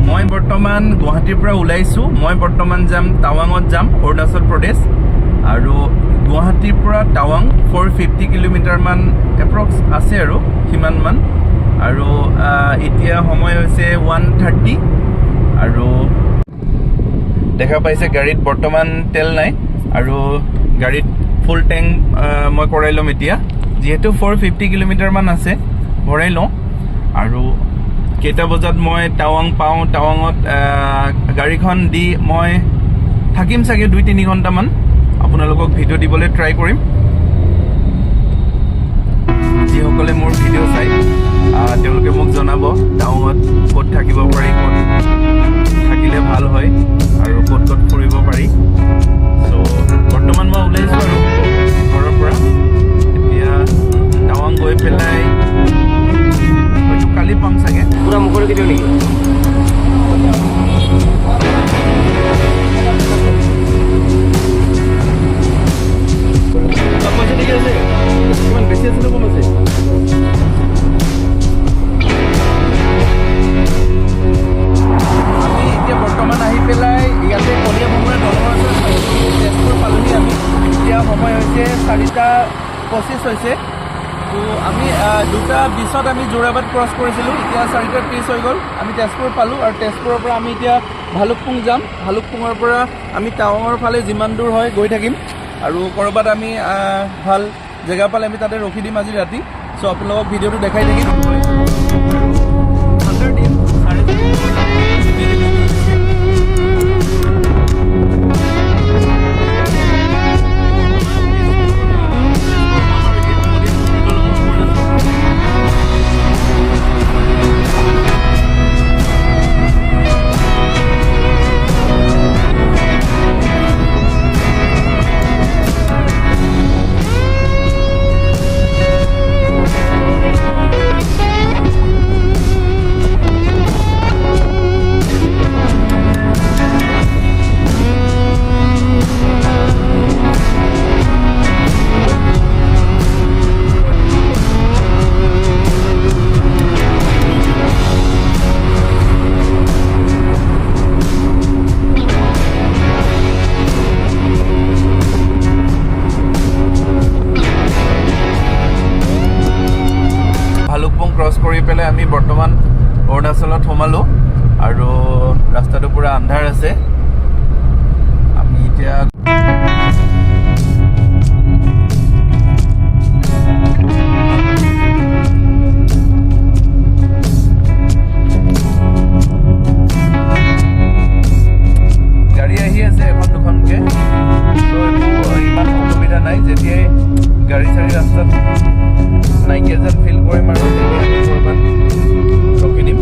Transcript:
মই বৰ্তমান গুৱাহাটীৰ পৰা ওলাইছোঁ। মই বৰ্তমান যাম টাৱাঙত যাম, অৰুণাচল প্ৰদেশ। আৰু গুৱাহাটীৰ পৰা টাৱাং 450 কিলোমিটাৰমান এপ্ৰক্স আছে আৰু সিমানমান। আৰু এতিয়া সময় হৈছে 1:30। আৰু দেখা পাইছে গাড়ীত বৰ্তমান তেল নাই, আৰু গাড়ীত ফুল টেংক মই কৰাই ল'ম এতিয়া, যিহেতু 450 কিলোমিটাৰমান আছে, ভৰাই লওঁ। আৰু কেইটা বজাত মই টাৱাং পাওঁ, টাৱাঙত গাড়ীখন দি মই থাকিম চাগে 2-3 ঘণ্টামান। আপোনালোকক ভিডিঅ' দিবলৈ ট্ৰাই কৰিম। যিসকলে মোৰ ভিডিঅ' চাই তেওঁলোকে মোক জনাব টাৱাঙত ক'ত থাকিব পাৰি, ক'ত থাকিলে ভাল হয়, আৰু ক'ত ক'ত ফুৰিব পাৰি। চ' বৰ্তমান মই ওলাইছোঁ আৰু ঘৰৰ পৰা। এতিয়া টাৱাং গৈ পেলাই হয়তো কালি পাম চাগে। পুৰা মুখৰ ভিডিঅ' নেকি? পইচা ঠিকে আছে? কিমান বেছি আছে নে কম আছে? আমি এতিয়া বৰ্তমান আহি পেলাই ইয়াতে কলীয়া ভ্ৰমণৰ দলঙৰ তেজপুৰ পালোহি আমি। এতিয়া সময় হৈছে 4:25 হৈছে। তো আমি 2:20 আমি যোৰাবাট ক্ৰছ কৰিছিলোঁ। এতিয়া 4:30 হৈ গ'ল। আমি তেজপুৰ পালোঁ, আৰু তেজপুৰৰ পৰা আমি এতিয়া ভালুকপুং যাম। ভালুকপুঙৰ পৰা আমি টাৱাঙৰ ফালে যিমান দূৰ হয় গৈ থাকিম, আৰু ক'ৰবাত আমি ভাল জেগা পালে আমি তাতে ৰখি দিম আজি ৰাতি। চ' আপোনালোকক ভিডিঅ'টো দেখাই থাকিম। ভালুকপুং ক্ৰছ কৰি পেলাই আমি বৰ্তমান অৰুণাচলত সোমালোঁ, আৰু ৰাস্তাটো পূৰা আন্ধাৰ আছে। আমি এতিয়া গাড়ী আহি আছে এখন দুখনকৈ, ত' একো ইমান অসুবিধা নাই। যেতিয়াই গাড়ী চাড়ী ৰাস্তাত নাইকিয়া যেন ফিল কৰিম আৰু তেতিয়া আমি ক'ৰবাত ৰখি দিম।